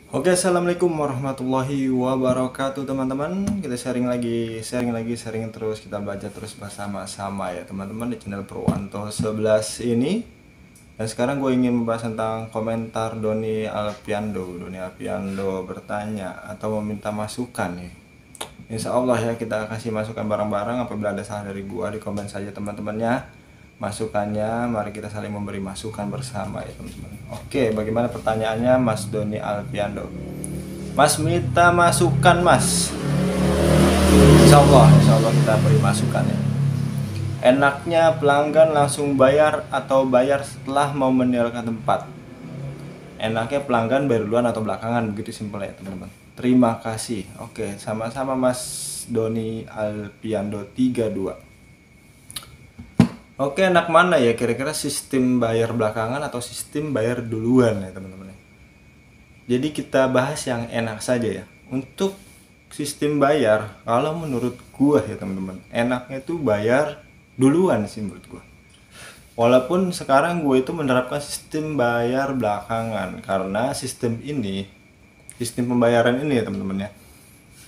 Oke, assalamualaikum warahmatullahi wabarakatuh teman-teman. Kita sharing terus, kita belajar terus bersama-sama ya teman-teman di channel Purwanto 11 ini. Dan sekarang gue ingin membahas tentang komentar Doni Alpiando. Doni Alpiando bertanya atau meminta masukan nih. Insya Allah ya, kita kasih masukan bareng-bareng. Apabila ada salah dari gue, di komen saja teman-temannya masukannya. Mari kita saling memberi masukan bersama ya teman-teman. Oke, bagaimana pertanyaannya Mas Doni Alpiando? Mas minta masukan Mas. Insya Allah kita beri masukan ya. Enaknya pelanggan langsung bayar atau bayar setelah mau meninggalkan tempat? Enaknya pelanggan bayar duluan atau belakangan, begitu simpel ya teman-teman. Terima kasih. Oke, sama-sama Mas Doni Alpiando 32. Oke, enak mana ya kira-kira, sistem bayar belakangan atau sistem bayar duluan ya teman-teman. Jadi kita bahas yang enak saja ya. Untuk sistem bayar, kalau menurut gua ya teman-teman, enaknya itu bayar duluan sih menurut gua. Walaupun sekarang gue itu menerapkan sistem bayar belakangan, karena sistem pembayaran ini ya teman-teman ya,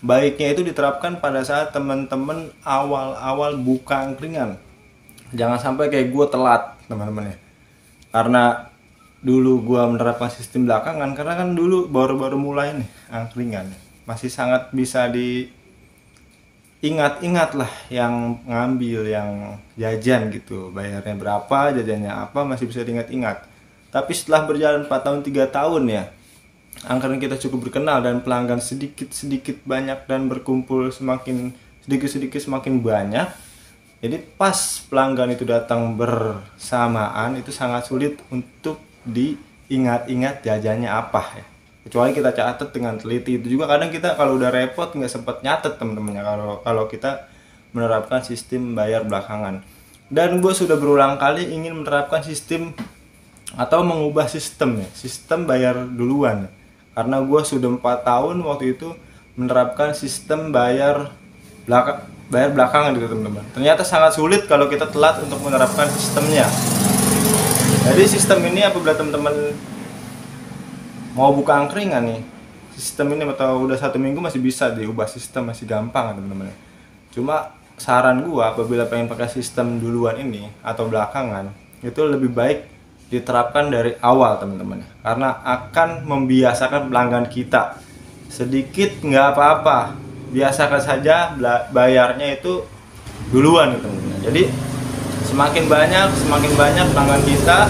baiknya itu diterapkan pada saat teman-teman awal-awal buka angkringan. Jangan sampai kayak gue telat teman-teman ya, karena dulu gue menerapkan sistem belakangan karena kan dulu baru-baru mulai nih angkringan, masih sangat bisa diingat-ingat lah yang ngambil, yang jajan gitu, bayarnya berapa, jajannya apa, masih bisa diingat-ingat. Tapi setelah berjalan 4 tahun 3 tahun ya, angkringan kita cukup berkenal dan pelanggan sedikit banyak dan berkumpul semakin sedikit semakin banyak. Jadi pas pelanggan itu datang bersamaan, itu sangat sulit untuk diingat-ingat jajannya apa ya. Kecuali kita catat dengan teliti. Itu juga kadang kita kalau udah repot nggak sempat nyatet teman-teman ya, kalau kita menerapkan sistem bayar belakangan. Dan gue sudah berulang kali ingin menerapkan sistem atau mengubah sistem ya, sistem bayar duluan. Karena gue sudah 4 tahun waktu itu menerapkan sistem bayar belakangan gitu teman-teman. Ternyata sangat sulit kalau kita telat untuk menerapkan sistemnya. Jadi sistem ini apabila teman-teman mau buka angkringan nih, sistem ini atau udah 1 minggu masih bisa diubah sistem, masih gampang teman-teman. Cuma saran gua apabila pengen pakai sistem duluan ini atau belakangan, itu lebih baik diterapkan dari awal teman-teman, karena akan membiasakan pelanggan kita. Sedikit nggak apa-apa, biasakan saja bayarnya itu duluan gitu. Jadi semakin banyak pelanggan kita,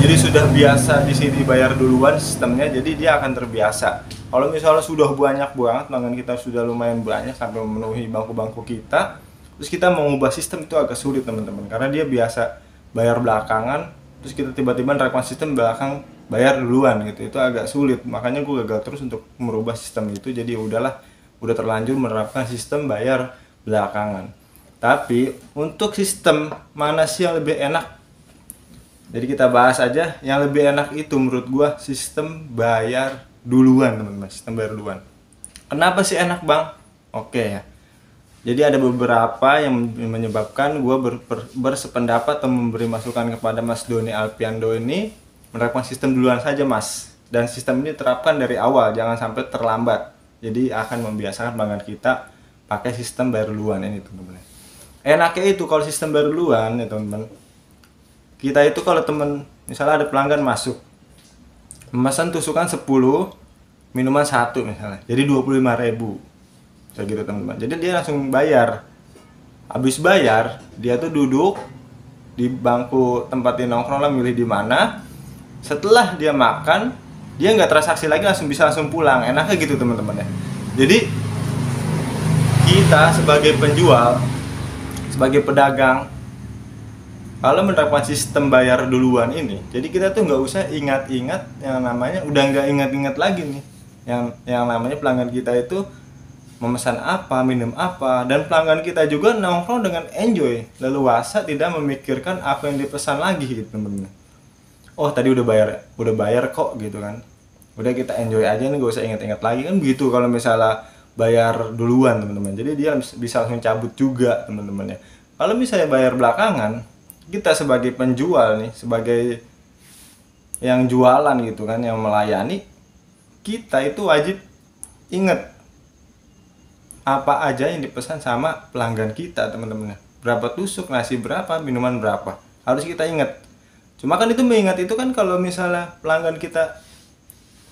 jadi sudah biasa di sini bayar duluan sistemnya, jadi dia akan terbiasa. Kalau misalnya sudah banyak banget pelanggan kita, sudah lumayan banyak sampai memenuhi bangku-bangku kita, terus kita mau mengubah sistem itu agak sulit teman-teman, karena dia biasa bayar belakangan, terus kita tiba-tiba menerapkan sistem belakang bayar duluan gitu, itu agak sulit. Makanya gue gagal terus untuk merubah sistem itu. Jadi udah terlanjur menerapkan sistem bayar belakangan. Tapi untuk sistem mana sih yang lebih enak? Jadi kita bahas aja yang lebih enak itu menurut gua sistem bayar duluan teman-teman, sistem bayar duluan. Kenapa sih enak bang? Oke ya. Jadi ada beberapa yang menyebabkan gua bersependapat atau memberi masukan kepada Mas Doni Alpiando ini menerapkan sistem duluan saja mas. Dan sistem ini terapkan dari awal, jangan sampai terlambat. Jadi akan membiasakan pelanggan kita pakai sistem bayar duluan ini teman-teman. Enaknya itu kalau sistem bayar duluan ya teman-teman, kita itu kalau misalnya ada pelanggan masuk memesan tusukan 10, minuman 1 misalnya, jadi 25.000 kayak gitu teman-teman. Jadi dia langsung bayar. Habis bayar dia tuh duduk di bangku tempat dia nongkrong lah, milih di mana. Setelah dia makan, dia nggak transaksi lagi, langsung pulang. Enaknya gitu teman-teman ya. Jadi kita sebagai penjual, sebagai pedagang, kalau menerapkan sistem bayar duluan ini, jadi kita tuh nggak usah ingat-ingat yang namanya, udah nggak ingat-ingat lagi nih yang namanya pelanggan kita itu memesan apa, minum apa, dan pelanggan kita juga nongkrong dengan enjoy, leluasa, tidak memikirkan apa yang dipesan lagi gitu teman-teman. Oh tadi udah bayar kok gitu kan, udah kita enjoy aja nih, gak usah ingat-ingat lagi kan begitu kalau misalnya bayar duluan teman-teman. Jadi dia bisa langsung cabut juga teman-teman ya. Kalau misalnya bayar belakangan, kita sebagai penjual nih, sebagai yang jualan gitu kan, yang melayani, kita itu wajib ingat apa aja yang dipesan sama pelanggan kita, teman-teman. Berapa tusuk, nasi berapa, minuman berapa, harus kita ingat. Cuma kan itu mengingat itu kan kalau misalnya pelanggan kita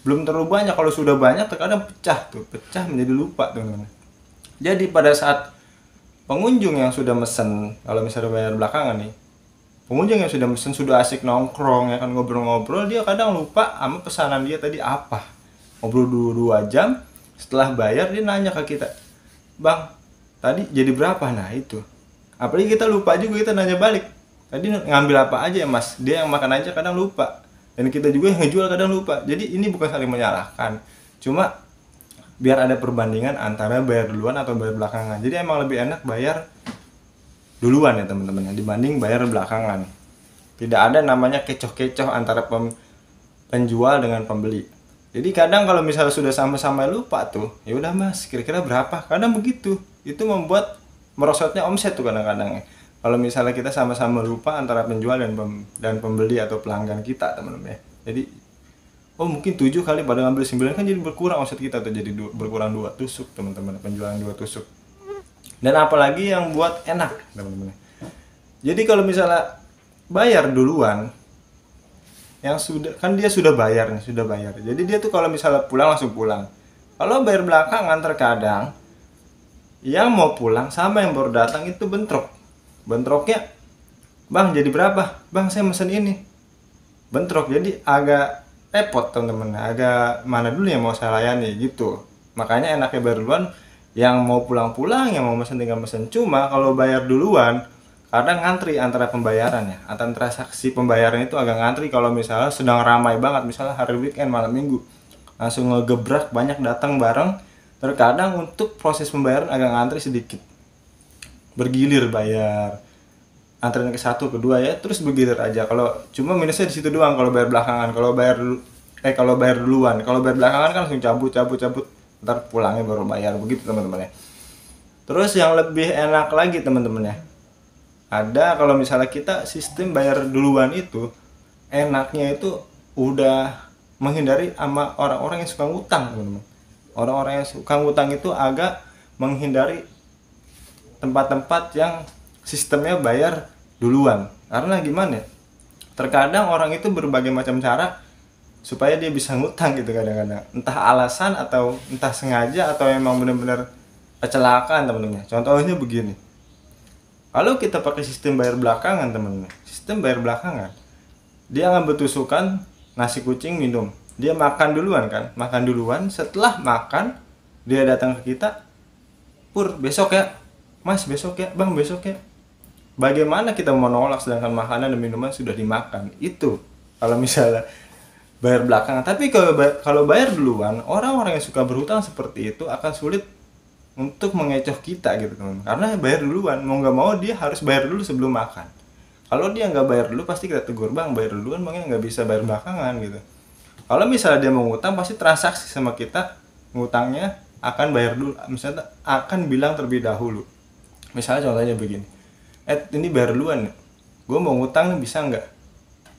belum terlalu banyak, kalau sudah banyak terkadang pecah menjadi lupa, teman-teman. Jadi pada saat pengunjung yang sudah mesen, kalau misalnya bayar belakangan nih, pengunjung yang sudah mesen sudah asik nongkrong ya kan, ngobrol-ngobrol, dia kadang lupa sama pesanan dia tadi apa. Ngobrol dulu 2 jam, setelah bayar dia nanya ke kita, "Bang, tadi jadi berapa?" Nah itu, apalagi kita lupa juga, kita nanya balik, "Tadi ngambil apa aja ya Mas?" Dia yang makan aja kadang lupa, dan kita juga yang ngejual kadang lupa. Jadi ini bukan saling menyalahkan, cuma biar ada perbandingan antara bayar duluan atau bayar belakangan. Jadi emang lebih enak bayar duluan ya teman-teman, dibanding bayar belakangan. Tidak ada namanya kecoh-kecoh antara penjual dengan pembeli. Jadi kadang kalau misalnya sudah sama-sama lupa tuh, ya udah Mas, kira-kira berapa? Kadang begitu. Itu membuat merosotnya omset tuh kadang-kadang. Kalau misalnya kita sama-sama lupa antara penjual dan pembeli atau pelanggan kita, teman-teman ya. Jadi oh mungkin 7 kali pada ngambil 9 kan jadi berkurang omset kita tuh, jadi berkurang 2 tusuk, teman-teman, penjualan 2 tusuk. Dan apalagi yang buat enak, teman-teman. Jadi kalau misalnya bayar duluan, yang sudah kan dia sudah bayar nih, sudah bayar. Jadi dia tuh kalau misalnya pulang langsung pulang. Kalau bayar belakangan terkadang yang mau pulang sama yang baru datang itu bentrok. Bentroknya, "Bang, jadi berapa? Bang, saya mesen ini." Bentrok. Jadi agak repot, teman-teman. Agak mana dulu yang mau saya layani gitu. Makanya enaknya bayar duluan, yang mau pulang-pulang, yang mau mesen tinggal mesen. Cuma kalau bayar duluan kadang ngantri antara pembayaran ya, antara transaksi pembayaran itu agak ngantri. Kalau misalnya sedang ramai banget, misalnya hari weekend, malam minggu, langsung ngegebrak banyak datang bareng, terkadang untuk proses pembayaran agak ngantri sedikit, bergilir bayar, antrian ke 1, kedua ya, terus bergilir aja. Kalau cuma minusnya di situ doang kalau bayar belakangan. Kalau bayar duluan, kalau bayar belakangan kan langsung cabut, ntar pulangnya baru bayar, begitu teman-teman ya. Terus yang lebih enak lagi teman-teman ya, ada kalau misalnya kita sistem bayar duluan itu, enaknya itu udah menghindari sama orang-orang yang suka ngutang, teman-teman. Orang-orang yang suka ngutang itu agak menghindari tempat-tempat yang sistemnya bayar duluan. Karena gimana ya, terkadang orang itu berbagai macam cara supaya dia bisa ngutang gitu kadang-kadang. Entah alasan atau entah sengaja atau emang benar-benar kecelakaan, teman-teman. Contohnya begini. Kalau kita pakai sistem bayar belakangan, teman-teman, sistem bayar belakangan, dia ngambil tusukan nasi kucing minum, dia makan duluan kan, makan duluan. Setelah makan dia datang ke kita, "Pur, besok ya Mas, besok ya Bang, besok ya." Bagaimana kita mau nolak sedangkan makanan dan minuman sudah dimakan? Itu kalau misalnya bayar belakangan. Tapi kalau bayar duluan, orang-orang yang suka berhutang seperti itu akan sulit untuk mengecoh kita gitu, teman. Karena bayar duluan, mau nggak mau dia harus bayar dulu sebelum makan. Kalau dia nggak bayar dulu pasti kita tegur, "Bang, bayar duluan, makanya nggak bisa bayar belakangan," gitu. Kalau misalnya dia mau ngutang, pasti transaksi sama kita, ngutangnya akan bayar dulu, misalnya akan bilang terlebih dahulu. Misalnya contohnya begini, "Ini bayar duluan ya, gue mau ngutang bisa nggak?"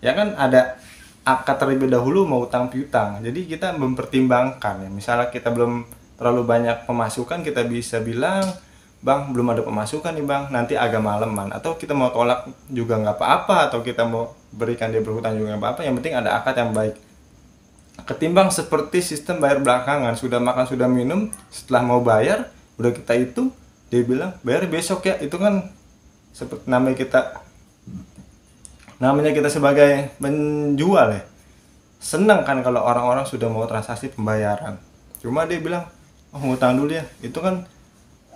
Ya kan ada akad terlebih dahulu mau utang piutang. Jadi kita mempertimbangkan ya. Misalnya kita belum terlalu banyak pemasukan, kita bisa bilang, "Bang, belum ada pemasukan nih Bang, nanti agak maleman." Atau kita mau tolak juga nggak apa-apa, atau kita mau berikan dia berhutang juga nggak apa-apa. Yang penting ada akad yang baik. Ketimbang seperti sistem bayar belakangan, sudah makan sudah minum, setelah mau bayar udah kita hitung, dia bilang bayar besok ya. Itu kan seperti namanya kita sebagai penjual ya, senang kan kalau orang-orang sudah mau transaksi pembayaran. Cuma dia bilang, "Oh, ngutang dulu ya." Itu kan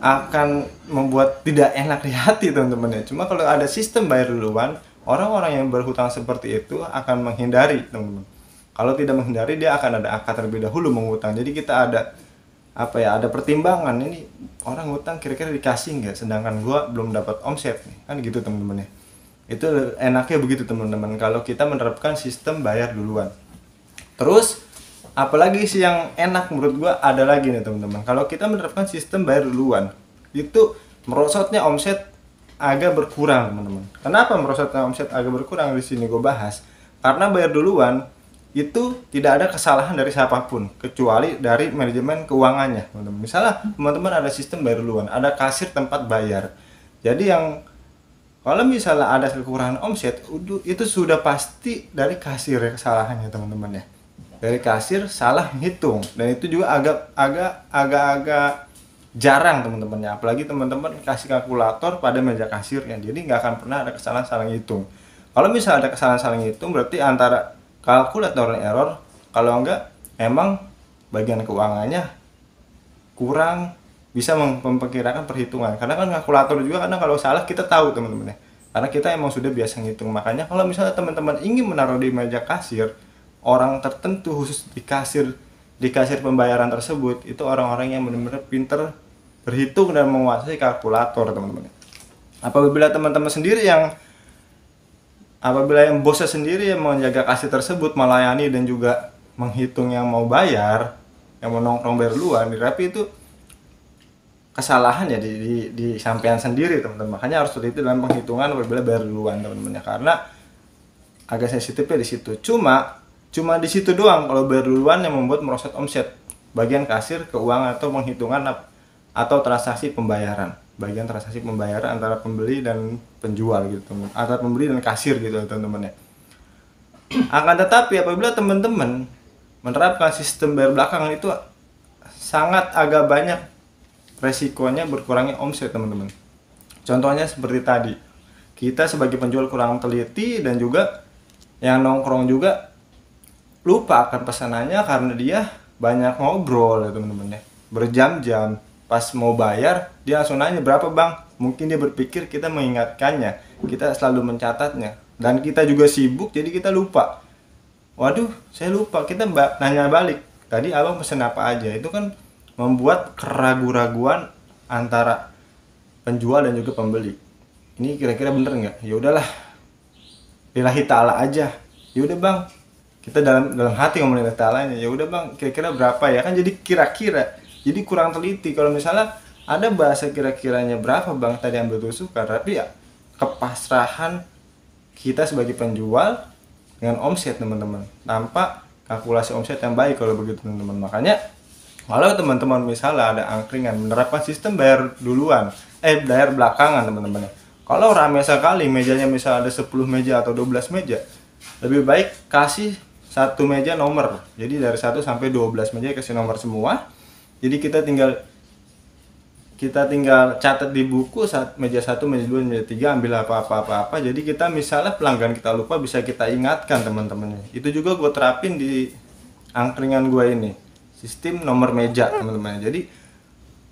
akan membuat tidak enak di hati, teman-teman ya. Cuma kalau ada sistem bayar duluan, orang-orang yang berhutang seperti itu akan menghindari, teman-teman. Kalau tidak menghindari, dia akan ada akad terlebih dahulu mengutang. Jadi kita ada ada pertimbangan, ini orang ngutang kira-kira dikasih nggak, sedangkan gua belum dapat omset nih, kan gitu teman-teman ya. Itu enaknya begitu teman-teman kalau kita menerapkan sistem bayar duluan. Terus apalagi sih yang enak menurut gua, ada lagi nih teman-teman. Kalau kita menerapkan sistem bayar duluan, itu merosotnya omset agak berkurang, teman-teman. Kenapa merosotnya omset agak berkurang, di sini gua bahas. Karena bayar duluan itu tidak ada kesalahan dari siapapun kecuali dari manajemen keuangannya, teman-teman. Misalnya teman-teman ada sistem bayar duluan, ada kasir tempat bayar. Jadi yang kalau misalnya ada kekurangan omset, itu sudah pasti dari kasir ya kesalahannya, teman-teman ya. Dari kasir salah menghitung, dan itu juga agak jarang, teman-teman ya. Apalagi teman-teman kasih kalkulator pada meja kasirnya, jadi nggak akan pernah ada kesalahan salah ngitung. Kalau misalnya ada kesalahan salah ngitung, berarti antara kalkulator error, kalau enggak emang bagian keuangannya kurang bisa memperkirakan perhitungan. Karena kan kalkulator juga kadang kalau salah kita tahu, teman-teman ya, karena kita emang sudah biasa ngitung. Makanya kalau misalnya teman-teman ingin menaruh di meja kasir orang tertentu, khusus di kasir pembayaran tersebut, itu orang-orang yang benar-benar pinter berhitung dan menguasai kalkulator, teman-teman. Apabila yang bosnya sendiri yang menjaga kasir tersebut, melayani dan juga menghitung yang mau bayar, yang mau nongkrong bayar duluan, tapi itu kesalahan ya di sampean sendiri, teman-teman. Makanya harus seperti itu dalam penghitungan apabila bayar duluan, teman-teman, karena agak sensitifnya di situ. Cuma di situ doang kalau bayar duluan yang membuat merosot omset, bagian kasir, keuangan atau penghitungan atau transaksi pembayaran. Bagian transaksi pembayaran antara pembeli dan penjual gitu, teman. Antara pembeli dan kasir gitu, teman-teman ya. Akan tetapi apabila teman-teman menerapkan sistem bayar belakangan, itu sangat agak banyak resikonya berkurangnya omset, teman-teman. Contohnya seperti tadi, kita sebagai penjual kurang teliti dan juga yang nongkrong juga lupa akan pesanannya karena dia banyak ngobrol ya, teman-teman ya, berjam-jam. Pas mau bayar dia langsung nanya berapa bang, mungkin dia berpikir kita mengingatkannya, kita selalu mencatatnya, dan kita juga sibuk jadi kita lupa. Waduh, saya lupa, kita nanya balik, tadi abang pesen apa aja. Itu kan membuat keraguan-raguan antara penjual dan juga pembeli. Ini kira-kira bener nggak? Ya udahlah, lillahi ta'ala aja. Ya udah bang, kita dalam hati ngomongin lillahi ta'alanya. Ya udah bang, kira-kira berapa ya? Kan jadi kira-kira, jadi kurang teliti. Kalau misalnya ada bahasa kira-kiranya berapa bang tadi ambil tusukan, tapi ya kepasrahan kita sebagai penjual dengan omset, teman-teman, tanpa kalkulasi omset yang baik kalau begitu, teman-teman. Makanya kalau teman-teman misalnya ada angkringan menerapkan sistem bayar duluan, bayar belakangan, teman-teman, kalau rame sekali mejanya, misalnya ada 10 meja atau 12 meja, lebih baik kasih satu meja nomor. Jadi dari 1 sampai 12 meja kasih nomor semua. Jadi kita tinggal catat di buku meja 1, meja 2, meja 3, ambil apa. Jadi kita misalnya pelanggan kita lupa, bisa kita ingatkan, teman-teman. Itu juga gue terapin di angkringan gue ini, sistem nomor meja, teman-teman. Jadi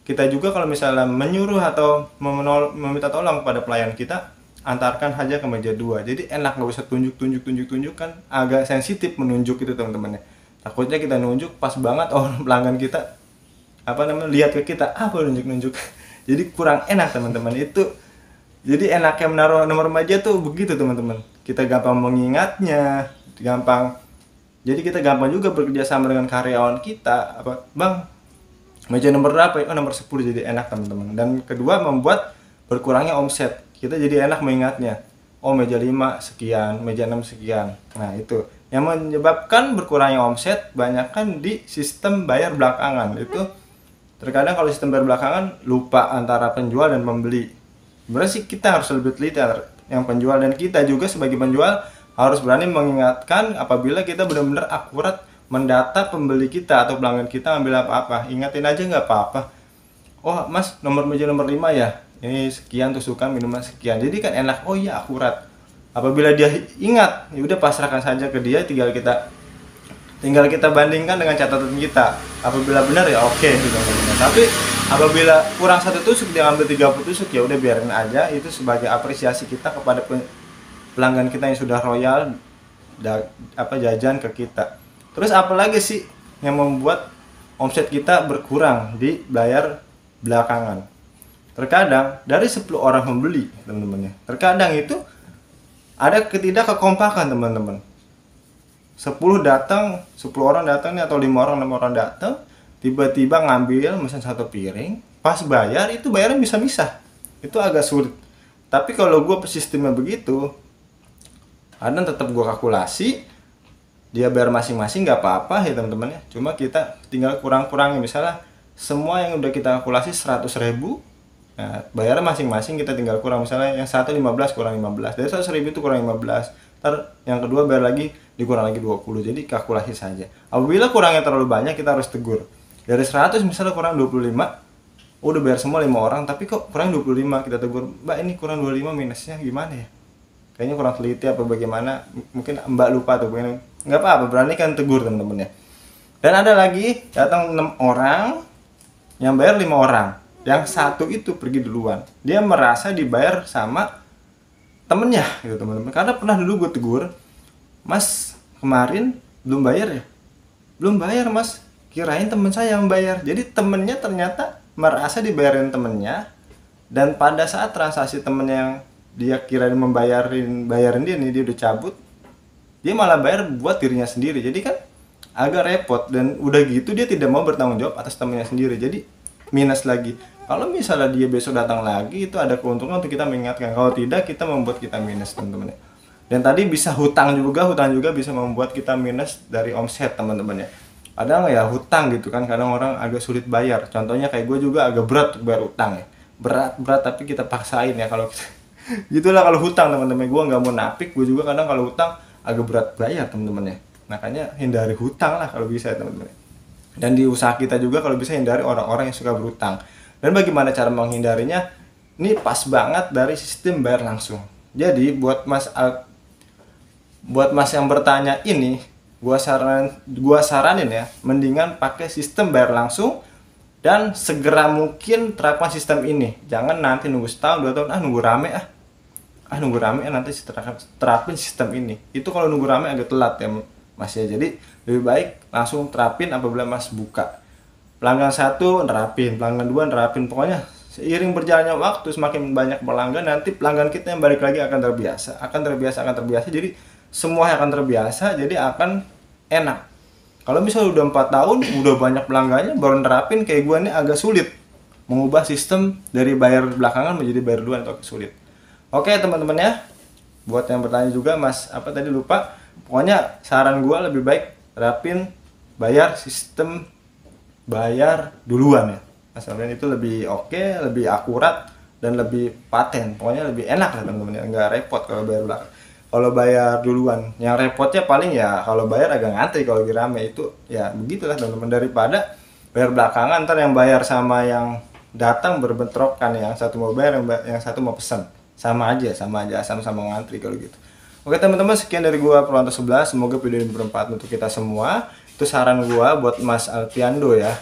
kita juga kalau misalnya menyuruh atau meminta tolong kepada pelayan kita, antarkan aja ke meja 2. Jadi enak, nggak usah tunjuk kan agak sensitif menunjuk itu, teman-teman. Takutnya kita nunjuk pas banget orang pelanggan kita lihat ke kita nunjuk. Jadi kurang enak, teman-teman. Itu jadi enaknya menaruh nomor meja tuh begitu, teman-teman. Kita gampang mengingatnya, jadi kita gampang juga bekerja sama dengan karyawan kita. Bang, meja nomor berapa? Nomor 10. Jadi enak, teman-teman. Dan kedua, membuat berkurangnya omset. Kita jadi enak mengingatnya. Meja 5 sekian, meja 6 sekian. Nah, itu yang menyebabkan berkurangnya omset banyakkan di sistem bayar belakangan. Itu terkadang kalau sistem bayar belakangan lupa antara penjual dan pembeli. Berarti kita harus lebih teliti yang penjual, dan kita juga sebagai penjual harus berani mengingatkan apabila kita benar-benar akurat mendata pembeli kita atau pelanggan kita ambil apa-apa. Ingatin aja nggak apa-apa. Mas, meja nomor 5 ya, ini sekian tusukan minuman sekian. Jadi kan enak, iya akurat. Apabila dia ingat, ya udah pasrahkan saja ke dia, tinggal kita bandingkan dengan catatan kita. Apabila benar ya oke, gitu. Tapi apabila kurang 1 tusuk, dia ambil 30 tusuk, ya udah biarin aja. Itu sebagai apresiasi kita kepada pelanggan kita yang sudah royal jajan ke kita. Terus apalagi sih yang membuat omset kita berkurang di bayar belakangan? Terkadang dari 10 orang pembeli, teman-teman, terkadang itu ada ketidakkekompakan, teman-teman. 10 orang datang nih, atau 5 orang datang, tiba-tiba ngambil mesin 1 piring, pas bayar itu bayarnya misah-misah. Itu agak sulit. Tapi kalau gue sistemnya begitu, kadang tetap gue kalkulasi, dia bayar masing-masing nggak apa-apa ya teman-teman ya, cuma kita tinggal kurang-kurangin. Misalnya semua yang udah kita kalkulasi 100.000, nah bayarnya masing-masing kita tinggal kurang. Misalnya yang satu 15 kurang 15, dari 100.000 itu kurang 15, ntar yang kedua bayar lagi dikurang lagi 20. Jadi kalkulasi saja. Apabila kurangnya terlalu banyak, kita harus tegur. Dari 100 misalnya kurang 25, udah bayar semua 5 orang tapi kok kurang 25, kita tegur, Mbak ini kurang 25, minusnya gimana ya, kayaknya kurang teliti apa bagaimana, mungkin Mbak lupa tuh, nggak apa-apa, berani kan tegur teman-teman ya. Dan ada lagi datang 6 orang yang bayar 5 orang, yang satu itu pergi duluan, dia merasa dibayar sama temennya gitu teman-teman. Karena pernah dulu gue tegur, Mas kemarin belum bayar ya, belum bayar Mas, kirain temen saya yang bayar. Jadi temennya ternyata merasa dibayarin temennya, dan pada saat transaksi temennya yang dia kirain bayarin dia nih, dia udah cabut, dia malah bayar buat dirinya sendiri. Jadi kan agak repot, dan udah gitu dia tidak mau bertanggung jawab atas temennya sendiri, jadi minus lagi. Kalau misalnya dia besok datang lagi, itu ada keuntungan untuk kita mengingatkan. Kalau tidak, kita membuat kita minus teman-teman ya. Dan tadi bisa hutang juga bisa membuat kita minus dari omset teman-teman ya. Ada nggak ya hutang gitu kan, kadang orang agak sulit bayar. Contohnya kayak gue juga agak berat untuk bayar hutang ya, berat tapi kita paksain ya kalau gitulah kalau hutang teman-teman. Gue nggak mau napik, gue juga kadang kalau hutang agak berat bayar teman-teman ya. Makanya hindari hutang lah kalau bisa teman-teman. Dan di usaha kita juga kalau bisa hindari orang-orang yang suka berhutang. Dan bagaimana cara menghindarinya? Ini pas banget dari sistem bayar langsung. Jadi buat mas yang bertanya ini, gua saranin ya, mendingan pakai sistem bayar langsung dan segera mungkin terapkan sistem ini. Jangan nanti nunggu setahun 2 tahun, nunggu rame nanti terapin sistem ini. Itu kalau nunggu rame agak telat ya Mas ya. Jadi lebih baik langsung terapin apabila Mas buka. Pelanggan 1 nerapin, pelanggan 2 nerapin. Pokoknya seiring berjalannya waktu, semakin banyak pelanggan, nanti pelanggan kita yang balik lagi akan terbiasa. Jadi semua akan terbiasa, jadi akan enak. Kalau misalnya udah 4 tahun, udah banyak pelanggannya, baru nerapin kayak gue nih agak sulit mengubah sistem dari bayar belakangan menjadi bayar duluan, atau sulit. Oke teman-teman ya, buat yang bertanya juga, Mas apa tadi lupa, pokoknya saran gue lebih baik terapin sistem bayar duluan ya. Asalnya itu lebih oke, lebih akurat, dan lebih paten. Pokoknya lebih enak lah teman-teman ya, nggak repot kalau bayar belakang. Kalau bayar duluan, yang repotnya paling ya kalau bayar agak ngantri kalau lagi rame, itu ya begitulah teman-teman. Daripada bayar belakangan, ntar yang bayar sama yang datang berbentrokan, yang satu mau bayar, yang satu mau pesan, sama aja sama ngantri kalau gitu. Oke teman-teman, sekian dari gua Purwanto 11. Semoga video ini bermanfaat untuk kita semua. Itu saran gua buat Mas Alfiando ya.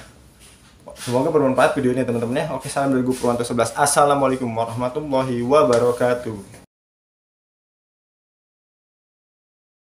Semoga bermanfaat video ini teman-teman ya. Oke, salam dari gua Purwanto 11. Assalamualaikum warahmatullahi wabarakatuh.